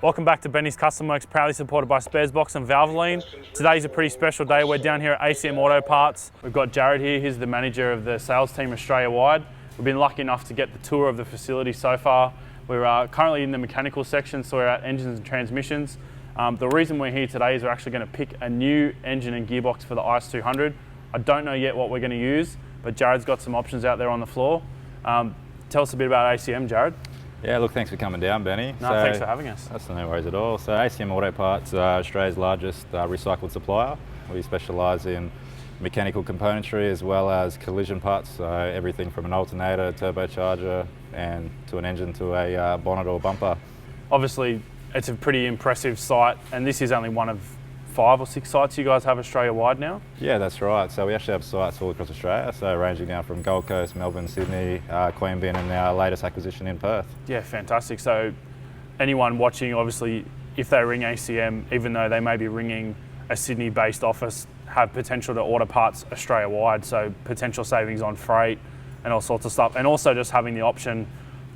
Welcome back to Benny's Custom Works, proudly supported by Sparesbox and Valvoline. Today's a pretty special day. We're down here at ACM Autoparts. We've got Jared here. He's the manager of the sales team Australia-wide. We've been lucky enough to get the tour of the facility so far. We're currently in the mechanical section, so we're at engines and transmissions. The reason we're here today is we're actually going to pick a new engine and gearbox for the IS200. I don't know yet what we're going to use, but Jared's got some options out there on the floor. Tell us a bit about ACM, Jared. Yeah, look, thanks for coming down, Benny. Thanks for having us. That's no worries at all. So ACM Autoparts are Australia's largest recycled supplier. We specialise in mechanical componentry as well as collision parts, so everything from an alternator, turbocharger, and to an engine to a bonnet or bumper. Obviously, it's a pretty impressive site, and this is only one of 5 or 6 sites you guys have Australia-wide now? Yeah, that's right. So we actually have sites all across Australia, so ranging down from Gold Coast, Melbourne, Sydney, Queanbeyan, and our latest acquisition in Perth. Yeah, fantastic. So anyone watching, obviously, if they ring ACM, even though they may be ringing a Sydney-based office, have potential to order parts Australia-wide, so potential savings on freight and all sorts of stuff, and also just having the option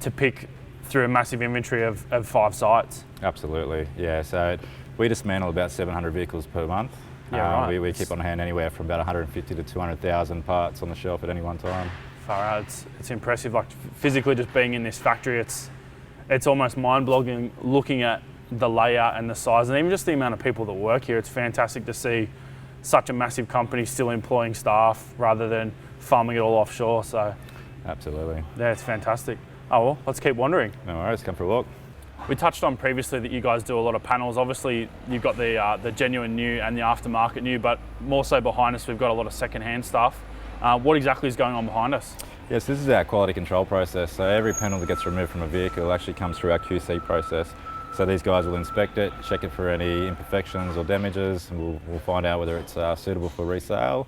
to pick through a massive inventory of 5 sites. Absolutely, yeah. So we dismantle about 700 vehicles per month. Yeah, right. We keep on hand anywhere from about 150 to 200,000 parts on the shelf at any one time. Far out, it's impressive. Like physically, just being in this factory, it's almost mind-blowing looking at the layout and the size, and even just the amount of people that work here. It's fantastic to see such a massive company still employing staff rather than farming it all offshore. So, absolutely. Yeah, it's fantastic. Oh well, let's keep wandering. No worries, come for a walk. We touched on previously that you guys do a lot of panels. Obviously, you've got the genuine new and the aftermarket new, but more so behind us, we've got a lot of second-hand stuff. What exactly is going on behind us? Yes, this is our quality control process. So every panel that gets removed from a vehicle actually comes through our QC process. So these guys will inspect it, check it for any imperfections or damages, and we'll find out whether it's suitable for resale.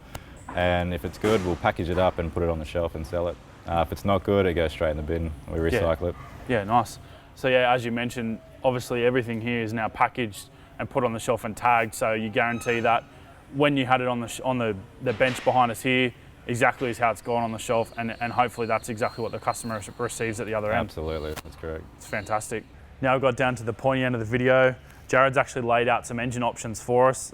And if it's good, we'll package it up and put it on the shelf and sell it. If it's not good, it goes straight in the bin. We recycle it. Yeah, nice. So yeah, as you mentioned, obviously everything here is now packaged and put on the shelf and tagged, so you guarantee that when you had it on the bench behind us here, exactly is how it's gone on the shelf, and hopefully that's exactly what the customer receives at the other end. Absolutely, that's correct. It's fantastic. Now we've got down to the pointy end of the video. Jared's actually laid out some engine options for us.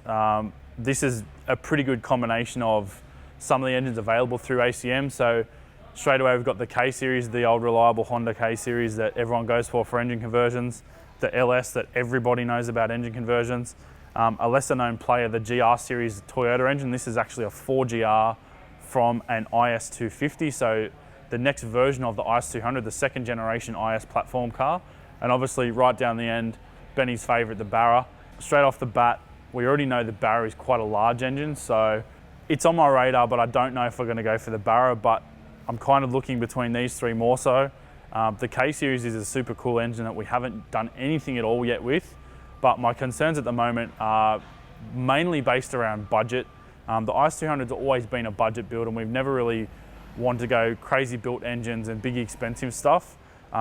This is a pretty good combination of some of the engines available through ACM. So straight away, we've got the K series, the old reliable Honda K series that everyone goes for engine conversions. The LS that everybody knows about engine conversions. A lesser known player, the GR series Toyota engine. This is actually a 4GR from an IS250. So the next version of the IS200, the second generation IS platform car. And obviously right down the end, Benny's favorite, the Barra. Straight off the bat, we already know the Barra is quite a large engine. So it's on my radar, but I don't know if we're gonna go for the Barra, but I'm kind of looking between these 3 more so. The K series is a super cool engine that we haven't done anything at all yet with, but my concerns at the moment are mainly based around budget. The IS200's always been a budget build, and we've never really wanted to go crazy built engines and big expensive stuff.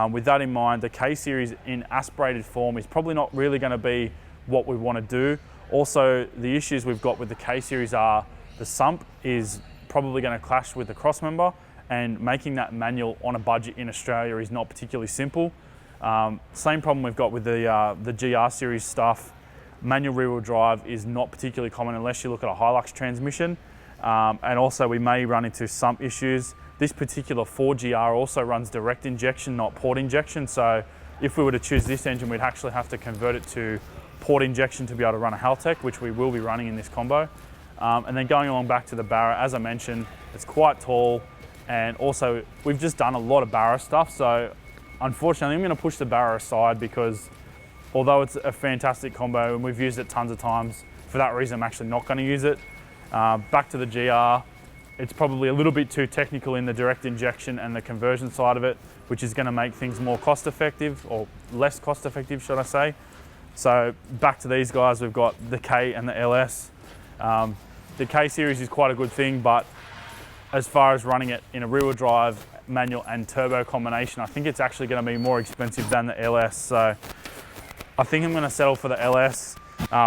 With that in mind, the K series in aspirated form is probably not really going to be what we want to do. Also, the issues we've got with the K series are the sump is probably going to clash with the crossmember, and making that manual on a budget in Australia is not particularly simple. Same problem we've got with the GR series stuff. Manual rear-wheel drive is not particularly common unless you look at a Hilux transmission. And also we may run into sump issues. This particular 4GR also runs direct injection, not port injection. So if we were to choose this engine, we'd actually have to convert it to port injection to be able to run a Haltech, which we will be running in this combo. And then going along back to the Barra, as I mentioned, it's quite tall. And also, we've just done a lot of Barra stuff, so unfortunately, I'm going to push the Barra aside because although it's a fantastic combo and we've used it tons of times, for that reason, I'm actually not going to use it. Back to the GR, it's probably a little bit too technical in the direct injection and the conversion side of it, which is going to make things more cost-effective, or less cost-effective, should I say. So back to these guys, we've got the K and the LS. The K series is quite a good thing, but as far as running it in a rear-wheel drive, manual and turbo combination, I think it's actually going to be more expensive than the LS. So I think I'm going to settle for the LS.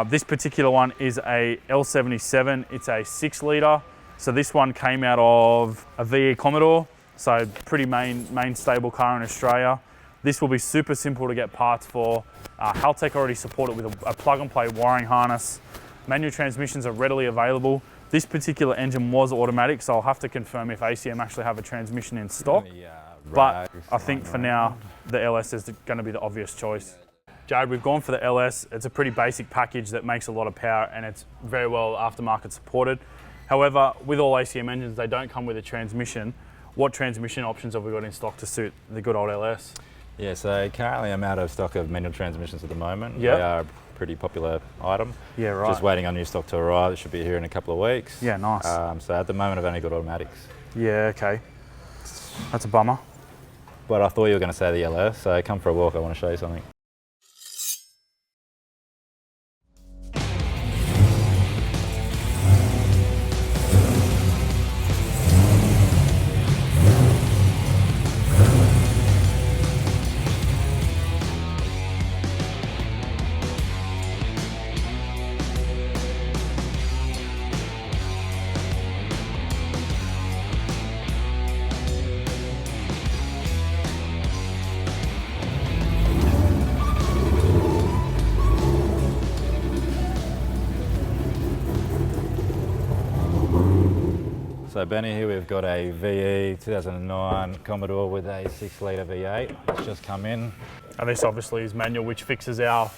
This particular one is a L77. It's a 6-litre. So this one came out of a VE Commodore. So pretty main stable car in Australia. This will be super simple to get parts for. Haltech already support it with a plug-and-play wiring harness. Manual transmissions are readily available. This particular engine was automatic, so I'll have to confirm if ACM actually have a transmission in stock. But I think for now, the LS is going to be the obvious choice. Jared, we've gone for the LS. It's a pretty basic package that makes a lot of power, and it's very well aftermarket supported. However, with all ACM engines, they don't come with a transmission. What transmission options have we got in stock to suit the good old LS? Yeah, so currently I'm out of stock of manual transmissions at the moment. Yep. They are a pretty popular item. Yeah, right. Just waiting on new stock to arrive. It should be here in a couple of weeks. Yeah, nice. So at the moment I've only got automatics. Yeah, okay. That's a bummer. But I thought you were going to say the LS, so come for a walk, I want to show you something. So Benny, here we've got a VE 2009 Commodore with a 6-litre V8. It's just come in. And this obviously is manual, which fixes our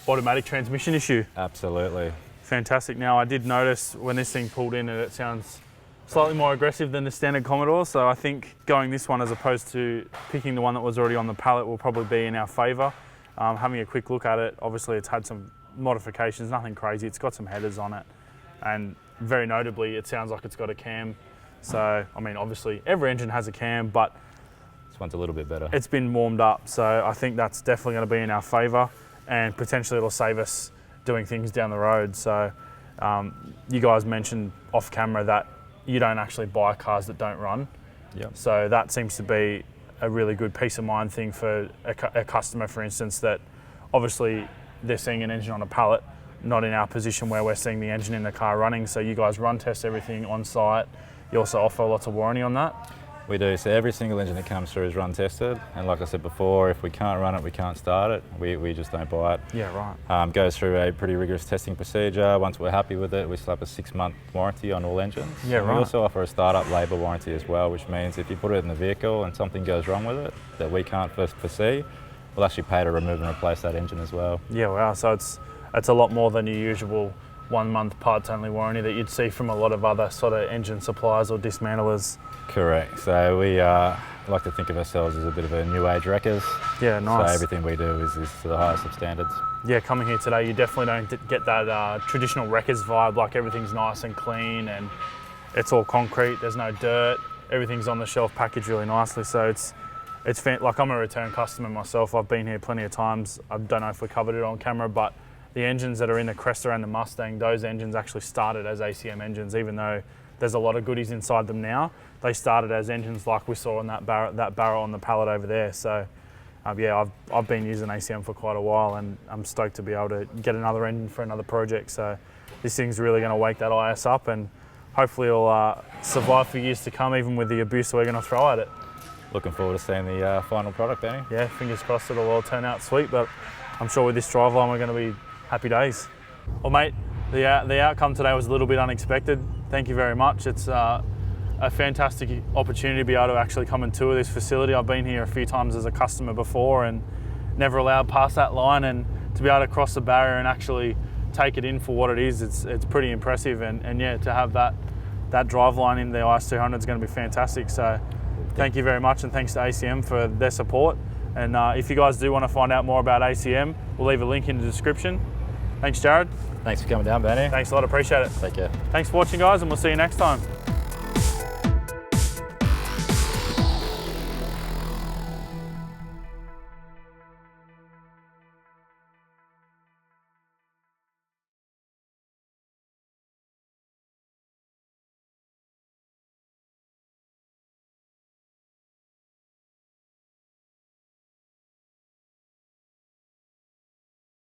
automatic transmission issue. Absolutely. Fantastic. Now I did notice when this thing pulled in, it sounds slightly more aggressive than the standard Commodore, so I think going this one as opposed to picking the one that was already on the pallet will probably be in our favour. Having a quick look at it, obviously it's had some modifications, nothing crazy. It's got some headers on it, and very notably it sounds like it's got a cam. So, I mean, obviously every engine has a cam, but this one's a little bit better. It's been warmed up, so I think that's definitely going to be in our favour, and potentially it'll save us doing things down the road. So you guys mentioned off camera that you don't actually buy cars that don't run. Yep. So that seems to be a really good peace of mind thing for a customer, for instance, that obviously they're seeing an engine on a pallet, not in our position where we're seeing the engine in the car running. So you guys run test everything on site. You also offer lots of warranty on that? We do, so every single engine that comes through is run tested, and like I said before, if we can't run it, we can't start it, we just don't buy it. Yeah, right. Goes through a pretty rigorous testing procedure. Once we're happy with it, we slap a 6-month warranty on all engines. Yeah, right. We also offer a startup labour warranty as well, which means if you put it in the vehicle and something goes wrong with it that we can't first foresee, we'll actually pay to remove and replace that engine as well. Yeah, wow, so it's a lot more than your usual 1-month parts only warranty that you'd see from a lot of other sort of engine suppliers or dismantlers. Correct. So we like to think of ourselves as a bit of a new age wreckers. Yeah, nice. So everything we do is to the highest of standards. Yeah, coming here today, you definitely don't get that traditional wreckers vibe, like everything's nice and clean and it's all concrete, there's no dirt, everything's on the shelf packaged really nicely. So it's like, I'm a return customer myself. I've been here plenty of times. I don't know if we covered it on camera, but the engines that are in the Cresta and the Mustang, those engines actually started as ACM engines, even though there's a lot of goodies inside them now. They started as engines like we saw on that barrel on the pallet over there. So yeah, I've been using ACM for quite a while, and I'm stoked to be able to get another engine for another project. So this thing's really going to wake that IS up, and hopefully it'll survive for years to come, even with the abuse we're going to throw at it. Looking forward to seeing the final product, Benny. Yeah, fingers crossed it'll all turn out sweet, but I'm sure with this driveline we're going to be happy days. Well, mate, the outcome today was a little bit unexpected. Thank you very much. It's a fantastic opportunity to be able to actually come and tour this facility. I've been here a few times as a customer before and never allowed past that line, and to be able to cross the barrier and actually take it in for what it is, it's pretty impressive. And yeah, to have that driveline in the IS200 is going to be fantastic. So thank you very much, and thanks to ACM for their support. And if you guys do want to find out more about ACM, we'll leave a link in the description. Thanks, Jared. Thanks for coming down, Benny. Thanks a lot, appreciate it. Take care. Thanks for watching, guys, and we'll see you next time.